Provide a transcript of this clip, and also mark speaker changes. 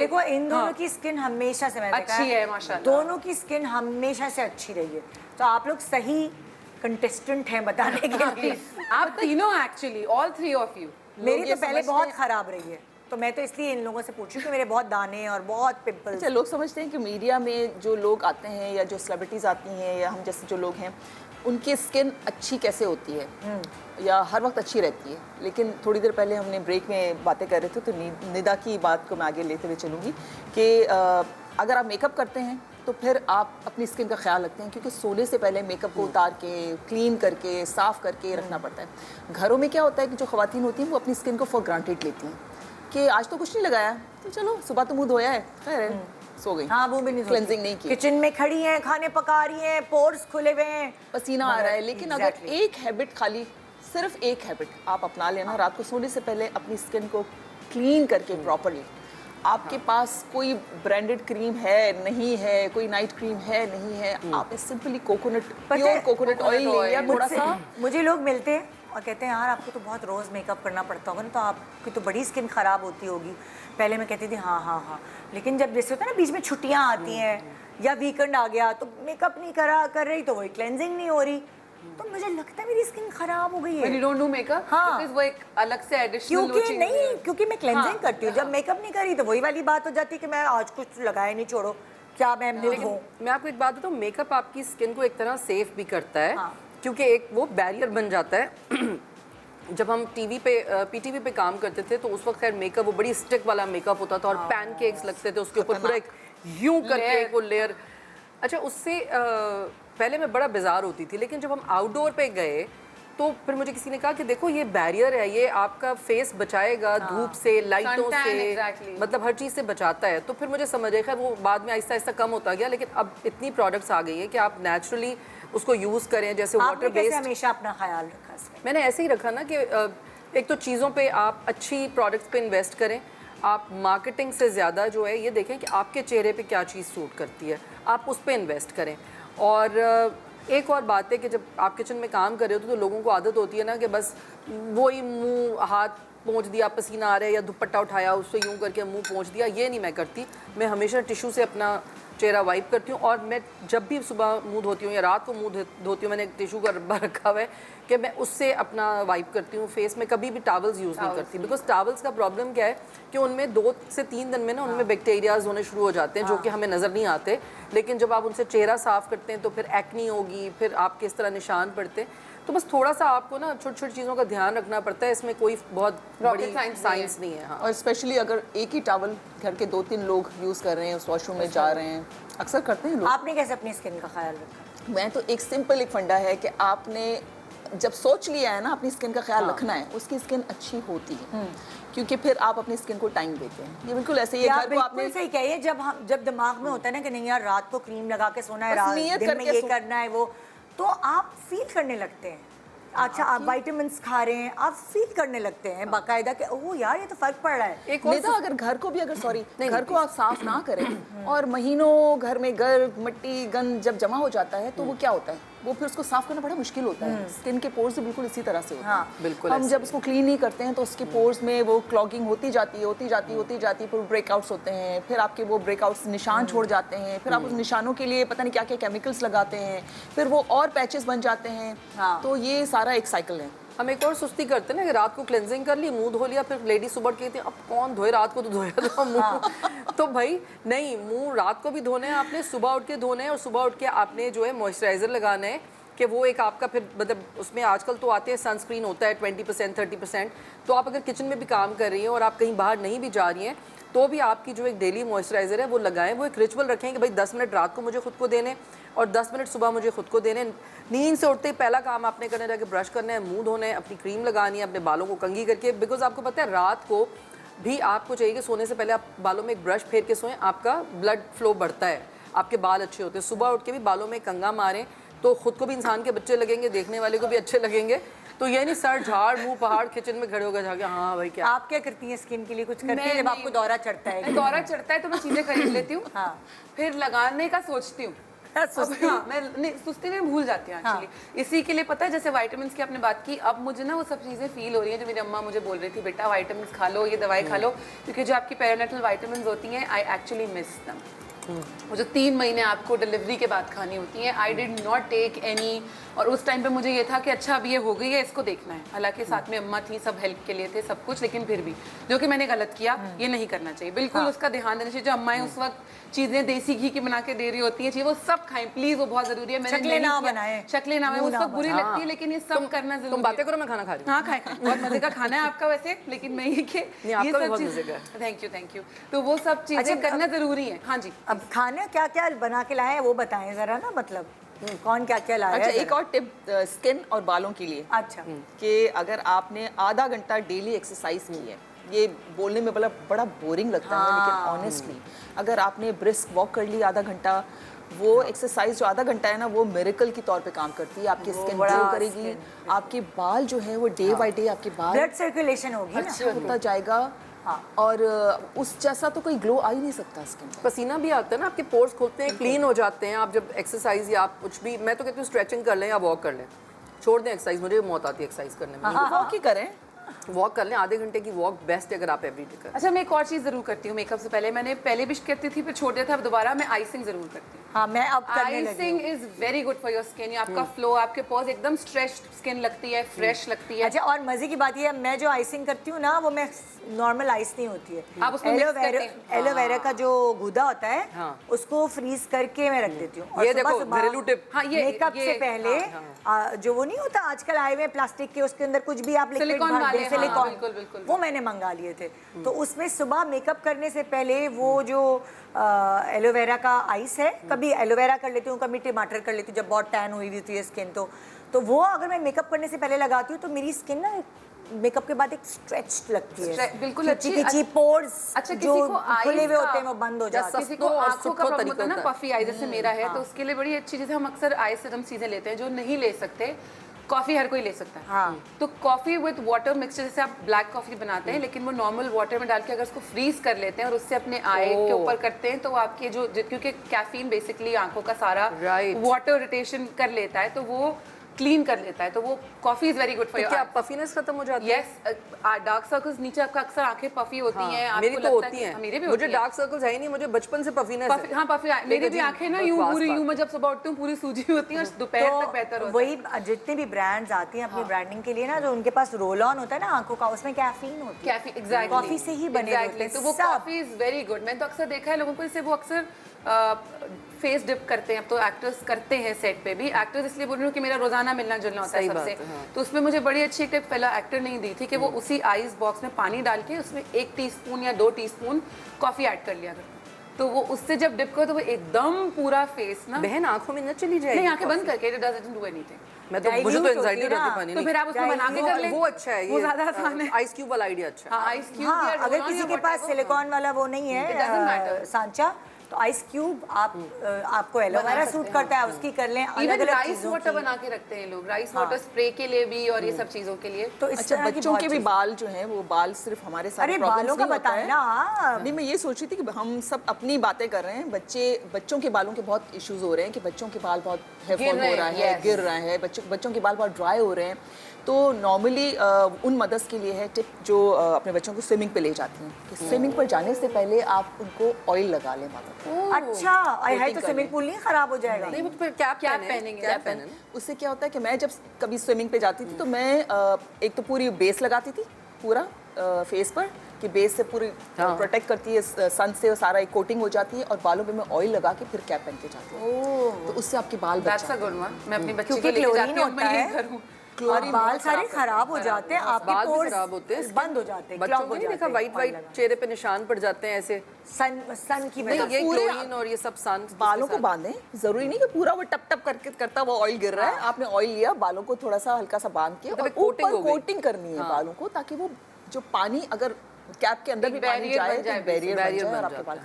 Speaker 1: देखो इन दोनों की स्किन हमेशा से मैंने
Speaker 2: अच्छी है माशाल्लाह,
Speaker 1: दोनों की स्किन हमेशा से अच्छी रही है, तो आप लोग सही कंटेस्टेंट हैं बताने के लिए।
Speaker 2: आप तीनों actually all three of you.
Speaker 1: मेरी तो पहले बहुत खराब रही है, तो मैं तो इसलिए इन लोगों से पूछी कि मेरे बहुत दाने और बहुत पिंपल्स।
Speaker 3: अच्छा, लोग समझते हैं कि मीडिया में जो लोग आते हैं या जो सेलिब्रिटीज़ आती हैं या हम जैसे जो लोग हैं उनकी स्किन अच्छी कैसे होती है या हर वक्त अच्छी रहती है, लेकिन थोड़ी देर पहले हमने ब्रेक में बातें कर रहे थे तो निदा की बात को मैं आगे लेते हुए चलूँगी कि अगर आप मेकअप करते हैं तो फिर आप अपनी स्किन का ख्याल रखते हैं, क्योंकि सोने से पहले मेकअप को उतार के क्लीन करके साफ़ करके रखना पड़ता है। घरों में क्या होता है कि जो ख़वातीन होती हैं वो अपनी स्किन को फॉर ग्रांटेड लेती हैं कि आज तो कुछ नहीं लगाया तो चलो सुबह तो मुँह धोया है, खैर है, सो गई।
Speaker 1: हाँ, वो भी नहीं,
Speaker 3: क्लेंजिंग नहीं की,
Speaker 1: किचन में खड़ी हैं, खाने पका रही हैं, पोर्स खुले हुए हैं,
Speaker 3: पसीना आ रहा है, लेकिन अगर एक हैबिट खाली सिर्फ एक हैबिट आप अपना लेना, रात को सोने से पहले अपनी स्किन को क्लीन करके प्रॉपरली, आपके पास कोई ब्रांडेड क्रीम है नहीं है, कोई नाइट क्रीम है नहीं है, आपने simply coconut pure coconut oil लिया थोड़ा सा।
Speaker 1: मुझे लोग मिलते हैं और कहते हैं यार आपको तो बहुत रोज़ मेकअप करना पड़ता होगा ना, तो आपकी तो बड़ी स्किन ख़राब होती होगी। पहले मैं कहती थी हाँ हाँ हाँ, लेकिन जब जैसे होता है ना बीच में छुट्टियाँ आती हैं या वीकेंड आ गया तो मेकअप नहीं कर रही तो वही क्लेंजिंग नहीं हो रही, तो मुझे लगता है मेरी स्किन खराब हो गई है।
Speaker 2: When you don't do makeup,
Speaker 1: हाँ,
Speaker 2: वो एक अलग से एडिशनल
Speaker 1: क्योंकि मैं क्लेंजिंग करती हूँ, जब मेकअप नहीं करी तो वही वाली बात हो जाती है कि मैं आज कुछ लगाया नहीं, छोड़ो क्या मैं मूड हूँ।
Speaker 4: मैं आपको एक बात बताऊँ, मेकअप आपकी स्किन को एक तरह सेफ भी करता है, क्योंकि एक वो बैरियर बन जाता है। जब हम टीवी पे पीटीवी पे काम करते थे तो उस वक्त खैर मेकअप वो बड़ी स्टिक वाला मेकअप होता था और पैनकेक्स लगते थे उसके ऊपर, पूरा एक यूं करके वो लेयर। अच्छा, उससे पहले मैं बड़ा बेजार होती थी, लेकिन जब हम आउटडोर पे गए तो फिर मुझे किसी ने कहा कि देखो ये बैरियर है, ये आपका फेस बचाएगा धूप से, लाइटों से, मतलब हर चीज़ से बचाता है। तो फिर मुझे समझ आया, खैर वो बाद में आहिस्ता आहिस्ता कम होता गया, लेकिन अब इतनी प्रोडक्ट्स आ गई हैं कि आप नेचुरली उसको यूज़ करें। जैसे वाटर बेस्ड,
Speaker 1: हमेशा अपना ख्याल रखा?
Speaker 4: मैंने ऐसे ही रखा ना कि एक तो चीज़ों पे आप अच्छी प्रोडक्ट्स पे इन्वेस्ट करें, आप मार्केटिंग से ज़्यादा जो है ये देखें कि आपके चेहरे पे क्या चीज़ सूट करती है, आप उस पर इन्वेस्ट करें। और एक और बात है कि जब आप किचन में काम कर रहे हो तो लोगों को आदत होती है ना कि बस वही मुंह हाथ पोंछ दिया, पसीना आ रहा है, या दुपट्टा उठाया उससे यूं करके मुंह पोंछ दिया, ये नहीं मैं करती। मैं हमेशा टिश्यू से अपना चेहरा वाइप करती हूँ, और मैं जब भी सुबह मुंह धोती हूँ या रात को मुंह धोती हूँ, मैंने टिश्यू का डब्बा रखा हुआ है कि मैं उससे अपना वाइप करती हूँ फेस में। कभी भी टॉवल्स यूज़ नहीं करती, बिकॉज टॉवल्स का प्रॉब्लम क्या है कि उनमें 2 से 3 दिन में ना उनमें बैक्टीरियाज होने शुरू हो जाते हैं, जो कि हमें नज़र नहीं आते, लेकिन जब आप उनसे चेहरा साफ़ करते हैं तो फिर एक्नी होगी, फिर आपके इस तरह निशान पड़ते हैं। तो बस थोड़ा सा आपको ना छोटी छोटी चीज़ों का ध्यान रखना पड़ता है, इसमें कोई बहुत बड़ी साइंस नहीं है। हाँ,
Speaker 3: और स्पेशली अगर एक ही टॉवल घर के 2-3 लोग यूज़ कर रहे हैं, उस वॉशरूम में जा रहे हैं, अक्सर करते हैं लोग।
Speaker 1: आपने कैसे अपनी स्किन का ख्याल रखा?
Speaker 3: मैं तो एक सिंपल एक फंडा है कि आपने जब सोच लिया है ना अपनी स्किन का ख्याल रखना है, उसकी स्किन अच्छी होती है, क्योंकि फिर आप अपनी स्किन को टाइम देते हैं। ये बिल्कुल ऐसे ही है, घर को आपने
Speaker 1: सही कहिए, जब दिमाग में होता है ना कि नहीं यार रात को क्रीम लगा के सोना है, रात दिन में ये करना है वो, तो आप फील करने लगते हैं। अच्छा, आप विटामिन खा रहे हैं, आप फील करने लगते हैं बाकायदा कि ओह यार ये तो फर्क पड़ रहा है।
Speaker 3: एक और तो अगर घर को भी घर को आप साफ ना करें और महीनों घर में गर्द मिट्टी गंद जब जमा हो जाता है तो वो क्या होता है, वो फिर उसको साफ करना बड़ा मुश्किल होता है। स्किन के पोर्स भी बिल्कुल इसी तरह से होते हैं।
Speaker 4: बिल्कुल
Speaker 3: हम जब उसको क्लीन नहीं करते हैं तो उसके पोर्स में वो क्लॉगिंग होती जाती है, फिर ब्रेकआउट्स होते हैं, फिर आपके वो ब्रेकआउट्स निशान छोड़ जाते हैं, फिर आप उस निशानों के लिए पता नहीं क्या क्या केमिकल्स लगाते हैं, फिर वो और पैचेस बन जाते हैं। तो ये सारा एक साइकिल है।
Speaker 4: हम एक और सुस्ती करते हैं ना कि रात को क्लेंजिंग कर ली, मुंह धो लिया, फिर लेडी सुबह कहती है अब कौन धोए, रात को तो धोया था मुंह। तो भाई नहीं, मुंह रात को भी धोने हैं आपने, सुबह उठ के धोने हैं, और सुबह उठ के आपने जो है मॉइस्चराइजर लगाना है कि वो एक आपका फिर मतलब उसमें आजकल तो आते हैं सनस्क्रीन होता है 20% 30%। तो आप अगर किचन में भी काम कर रही हैं और आप कहीं बाहर नहीं भी जा रही हैं तो भी आपकी जो एक डेली मॉइस्चराइज़र है वो लगाएं। वो एक रिचुअल रखें कि भाई 10 मिनट रात को मुझे खुद को देने और 10 मिनट सुबह मुझे खुद को देने। नींद से उठते ही पहला काम आपने करना है कि ब्रश करना है, मुंह धोना है, अपनी क्रीम लगानी है, अपने बालों को कंघी करके, बिकॉज आपको पता है रात को भी आपको चाहिए कि सोने से पहले आप बालों में एक ब्रश फेर के सोएं, आपका ब्लड फ्लो बढ़ता है, आपके बाल अच्छे होते हैं। सुबह उठ के भी बालों में कंघा मारें तो खुद को भी इंसान के बच्चे लगेंगे, देखने वाले को भी अच्छे लगेंगे। तो ये नहीं सर झाड़ मुंह पहाड़ किचन में खड़े होकर जाके हाँ भाई क्या।
Speaker 1: आप क्या करती हैं स्किन के लिए, कुछ करती हैं जब आपको दौरा चढ़ता है?
Speaker 2: दौरा चढ़ता है तो मैं चीजें खरीद लेती हूँ, फिर लगाने का सोचती हूँ
Speaker 1: सुस्ती।
Speaker 2: हाँ, मैं नहीं सुस्ती में भूल जाती हूँ एक्चुअली। इसी के लिए पता है, जैसे विटामिन्स की आपने बात की, अब मुझे ना वो सब चीज़ें फील हो रही हैं जो मेरी अम्मा मुझे बोल रही थी, बेटा विटामिन्स खा लो, ये दवाई खा लो, क्योंकि जो आपकी पेरिनेटल विटामिन्स होती हैं, आई एक्चुअली मिस दम। वो जो 3 महीने आपको डिलीवरी के बाद खानी होती हैं, I did not take any. और उस टाइम पे मुझे ये था कि अच्छा अब ये हो गई है, इसको देखना है। हालांकि साथ में अम्मा थी, सब हेल्प के लिए थे, सब कुछ, लेकिन फिर भी जो कि मैंने गलत किया, ये नहीं करना चाहिए बिल्कुल। उसका ध्यान देना चाहिए। जो अम्माएं उस वक्त चीजें देसी घी की बना के दे रही होती हैं, चाहिए वो सब खाएं प्लीज, वो बहुत जरूरी है। मैंने
Speaker 1: शक्लें ना बनाएं,
Speaker 2: शक्लें ना बनाएं, उस वक्त बुरी लगती है, लेकिन ये सब करना जरूरी है।
Speaker 4: तुम बातें करो, मैं खाना खा रही हूँ।
Speaker 2: हाँ खाए बहुत मजे का खाना है आपका वैसे, लेकिन मैं ये कि ये
Speaker 4: आपका भी
Speaker 2: सब
Speaker 4: बहुत
Speaker 2: चीज,
Speaker 4: मजे का है।
Speaker 2: Thank you. तो वो सब चीजें करना जरूरी है। हाँ जी।
Speaker 1: अब खाने क्या क्या बना के लाए हैं वो बताएं जरा ना, मतलब कौन क्या क्या लाया
Speaker 3: अच्छा,
Speaker 1: है
Speaker 3: एक और टिप स्किन और बालों के लिए,
Speaker 1: अच्छा
Speaker 3: कि अगर आपने आधा घंटा डेली एक्सरसाइज की है, ये बोलने में बड़ा बोरिंग लगता है, लेकिन ऑनेस्टली अगर आपने ब्रिस्क वॉक कर ली आधा घंटा, वो एक्सरसाइज जो आधा घंटा है ना, वो मिरेकल के तौर पे काम करती है। आपकी स्किन ग्लो करेगी, आपके बाल जो है वो डे बाय डे आपके बाल
Speaker 1: ब्लड सर्कुलेशन होगी ना।
Speaker 3: अच्छा होता जाएगा। और उस जैसा तो कोई ग्लो आ ही नहीं सकता स्किन पे।
Speaker 4: पसीना भी आता है ना, आपके पोर्स खुलते हैं, क्लीन हो जाते हैं। आप जब एक्सरसाइज या आप कुछ भी, मैं तो कहती हूँ स्ट्रेचिंग कर लें या वॉक कर लें, छोड़ दें एक्सरसाइज। मुझे मौत आती है एक्सरसाइज करने में।
Speaker 3: वॉक ही करें,
Speaker 4: वॉक कर लें, आधे घंटे की वॉक बेस्ट है अगर आप एवरीडे करें।
Speaker 2: अच्छा, मैं एक और चीज जरूर करती हूँ मेकअप से पहले। मैंने पहले भी करती थी, फिर छोड़ दिया था, अब दोबारा मैं आइसिंग जरूर करती हूँ।
Speaker 1: हाँ, मैं अब करने लगी
Speaker 2: icing is very good for your skin. आपका फ्लो, आपके पोर्स एकदम स्ट्रेच्ड स्किन लगती है, फ्रेश लगती है।
Speaker 1: अच्छा, और मजे की बात ये है, मैं जो आइसिंग करती हूँ ना, वो मैं नॉर्मल आइस नहीं होती है,
Speaker 2: आप उसको mix करते हैं।
Speaker 1: एलोवेरा का जो गूदा होता है,
Speaker 4: हाँ।
Speaker 1: उसको फ्रीज करके मैं रख देती हूँ। और
Speaker 4: ये
Speaker 1: सुबह
Speaker 4: देखो,
Speaker 1: सुबह
Speaker 4: घरेलू टिप।
Speaker 2: हाँ, ये
Speaker 1: मेकअप से पहले जो वो नहीं होता आजकल आए हुए प्लास्टिक के, उसके अंदर कुछ भी आप लिक्विड
Speaker 2: सिलिकॉन
Speaker 1: भर
Speaker 2: वाले,
Speaker 1: दें,
Speaker 2: हाँ,
Speaker 1: सिलिकॉन,
Speaker 2: बिल्कुल, बिल्कुल।
Speaker 1: वो मैंने मंगा लिए थे। तो उसमें सुबह मेकअप करने से पहले वो जो एलोवेरा का आइस है, कभी एलोवेरा कर लेती हूँ, कभी टमाटर कर लेती हूँ जब बहुत टैन हुई होती है स्किन। तो वो अगर मैं मेकअप करने से पहले लगाती हूँ तो मेरी स्किन ना मेकअप के बाद एक स्ट्रेच्ड लगती है,
Speaker 2: बिल्कुल अच्छी।
Speaker 1: खिंची पोर्स
Speaker 2: अच्छा,
Speaker 1: जो
Speaker 2: किसी को
Speaker 1: खुले हुए
Speaker 2: eyes
Speaker 1: होते हैं
Speaker 2: का-
Speaker 1: वो बंद हो जाते हैं।
Speaker 2: किसी को
Speaker 4: और
Speaker 2: आंखों का
Speaker 4: सुखो
Speaker 2: प्रॉब्लम
Speaker 4: तरीका
Speaker 2: होता है ना,
Speaker 4: होता है।
Speaker 2: पफी आई जैसे मेरा है, तो उसके लिए बड़ी अच्छी चीज़ है। हम अक्सर आई से हम चीज़ें लेते हैं जो नहीं ले सकते। कॉफी हर कोई ले सकता है।
Speaker 1: हाँ।
Speaker 2: तो कॉफी विद वाटर मिक्सचर, जैसे आप ब्लैक कॉफी बनाते हैं, लेकिन वो नॉर्मल वाटर में डाल के अगर उसको फ्रीज कर लेते हैं और उससे अपने आई के ऊपर करते हैं, तो आपके जो क्योंकि कैफीन बेसिकली आंखों का सारा
Speaker 4: Right.
Speaker 2: वाटर रिटेशन कर लेता है, तो वो क्लीन कर लेता है। तो वो coffee is very good for
Speaker 4: तो
Speaker 2: योर
Speaker 4: क्या पफीनेस खत्म हो जाती है?
Speaker 2: यस। डार्क सर्कल्स नीचे आपका अक्सर आंखें पफी होती हैं। आपको
Speaker 4: मेरी तो
Speaker 2: लगता
Speaker 4: होती
Speaker 2: है
Speaker 4: हैं।
Speaker 2: मेरे भी
Speaker 4: मुझे
Speaker 2: होती हैं।
Speaker 4: डार्क सर्कल्स है ही नहीं, मुझे बचपन से पफीनेस
Speaker 2: पफी,
Speaker 4: है।
Speaker 2: हाँ पफी, मेरी भी
Speaker 4: अजीब
Speaker 2: आंखें ना
Speaker 4: बकवास
Speaker 2: यूं पूरी,
Speaker 4: बात।
Speaker 2: यूं मैं जब सुबह उठती हूँ पूरी सूजी होती है और दोपहर तक बेहतर होता है।
Speaker 1: वही जितने भी ब्रांड्स आती हैं अपनी ब्रांडिंग के लिए ना, जो उनके पास रोल ऑन होता है ना आंखों का, उसमें कैफीन होती है।
Speaker 2: कैफी, एग्जैक्टली,
Speaker 1: कॉफी से ही बने होते हैं
Speaker 2: तो वो
Speaker 1: सब।
Speaker 2: Coffee is very good. मैंने तो अक्सर देखा है लोगों को, इससे वो अक्सर फेस डिप करते हैं। अब तो एक्टर्स करते हैं सेट पे भी। एक्टर्स इसलिए बोल रही हूँ कि मेरा रोजाना मिलना जुलना होता है
Speaker 4: सही
Speaker 2: सबसे।
Speaker 4: बात है, हाँ।
Speaker 2: तो उसमें मुझे बड़ी अच्छी एक टिप पहला एक्टर नहीं दी थी कि वो उसी आइस बॉक्स में पानी डाल के उसमें 1 टीस्पून या 2 टीस्पून कॉफी ऐड कर लिया करते। तो वो उससे जब डिप करो तो वो एकदम पूरा फेस ना,
Speaker 4: बहन आंखों में न चली जाएगी।
Speaker 2: नहीं आंखें बंद करके, इट डजंट डू एनीथिंग।
Speaker 4: मैं तो, मुझे तो
Speaker 1: Dilute
Speaker 4: एंजाइटी
Speaker 1: होती है
Speaker 4: रहती
Speaker 1: ना।
Speaker 4: पानी
Speaker 2: तो फिर आप उसको बना के कर लें।
Speaker 4: वो अच्छा है,
Speaker 2: वो ज्यादा आसान है।
Speaker 4: आइस क्यूब वाला आइडिया अच्छा है।
Speaker 2: हाँ, आइस क्यूब
Speaker 1: हाँ,
Speaker 2: या
Speaker 1: अगर
Speaker 2: रोल-ऑन
Speaker 1: किसी
Speaker 2: या
Speaker 1: के पास
Speaker 2: whatever,
Speaker 1: सिलिकॉन वाला वो नहीं
Speaker 2: It doesn't
Speaker 1: है
Speaker 2: matter.
Speaker 1: सांचा, तो आइस क्यूब आप आपको एलोवेरा
Speaker 2: सकते
Speaker 1: सूट
Speaker 2: हैं।
Speaker 1: करता है उसकी कर लें।
Speaker 2: इवन
Speaker 1: अलग-अलग
Speaker 2: राइस
Speaker 1: चीज़ों
Speaker 2: वाटर
Speaker 1: की।
Speaker 2: बना के रखते हैं लोग, राइस वाटर स्प्रे के लिए भी और ये सब चीजों के लिए।
Speaker 1: तो इस
Speaker 3: अच्छा,
Speaker 1: तरह की
Speaker 3: बच्चों
Speaker 1: बहुत
Speaker 3: के भी
Speaker 1: चीज़ें।
Speaker 3: बाल जो हैं वो बाल सिर्फ हमारे साथ
Speaker 1: अरे बालों का बताएं ना।
Speaker 3: नहीं, मैं ये सोच रही थी कि हम सब अपनी बातें कर रहे हैं, बच्चों के बालों के बहुत इश्यूज हो रहे हैं कि बच्चों के बाल बहुत हेयर
Speaker 2: गिर
Speaker 3: फॉल
Speaker 2: रहे
Speaker 3: हो रहा
Speaker 2: हैं,
Speaker 3: है,
Speaker 2: yes.
Speaker 3: गिर रहा है, बच्चों के बाल बहुत ड्राई हो रहे हैं। तो नॉर्मली उन मदर्स के लिए है टिप जो अपने बच्चों को स्विमिंग पे ले जाती हैं कि स्विमिंग पर जाने से पहले आप उनको ऑयल लगा लें बालों पे।
Speaker 1: अच्छा, है तो स्विमिंग पूल नहीं खराब हो जाएगा।
Speaker 4: नहीं, वो तो फिर कैप
Speaker 2: पहनेंगे,
Speaker 4: कैप पहने ना।
Speaker 3: उससे क्या होता है कि मैं जब कभी स्विमिंग पे जाती थी तो मैं एक तो पूरी बेस लगाती थी पूरा फेस पर, कि बेस से पूरी प्रोटेक्ट करती है सन से, और सारा एक कोटिंग हो जाती है, और बालों पे मैं ऑयल लगा के फिर कैप पहन के जाती हूँ। तो उससे आपके बाल बच
Speaker 2: दैट्स अ गुड वन। मैं अपनी बच्ची
Speaker 1: क्योंकि
Speaker 2: को लेके जाती
Speaker 1: क्लोरीन
Speaker 2: हूँ,
Speaker 1: होता
Speaker 2: मैं ये
Speaker 1: है
Speaker 2: करूँ।
Speaker 1: और बाल सारे खराब हो जाते हैं, आपके
Speaker 4: बाल भी
Speaker 1: पोर्स
Speaker 4: खराब होते हैं,
Speaker 1: बंद हो जाते हैं,
Speaker 4: बच्चों
Speaker 1: clog
Speaker 4: को
Speaker 1: हो
Speaker 4: नहीं देखा
Speaker 1: जाते हैं,
Speaker 4: वाइट
Speaker 1: ऑयल
Speaker 4: वाइट चेहरे पे निशान पड़ जाते हैं ऐसे।
Speaker 1: सन की
Speaker 4: नहीं,
Speaker 1: वजह
Speaker 4: ये
Speaker 1: से।
Speaker 3: पूरे
Speaker 4: क्लोरीन और ये सब सन
Speaker 3: बालों को बांधें, जरूरी नहीं कि पूरा वो टप टप करके करता वो ऑयल गिर रहा है। आपने ऑयल लिया, बालों को थोड़ा सा हल्का सा बांध के
Speaker 4: मतलब
Speaker 3: और
Speaker 4: एक coating
Speaker 3: ऊपर
Speaker 4: हो गई।
Speaker 3: कोटिंग करनी है बालों को, ताकि वो जो पानी अगर कैप के अंदर भी पानी
Speaker 2: barrier
Speaker 3: जाए
Speaker 2: बन जाए,
Speaker 3: तो बैरियर बन
Speaker 4: barrier
Speaker 3: जाए और
Speaker 4: बन
Speaker 3: आपके
Speaker 4: जाता
Speaker 3: बाल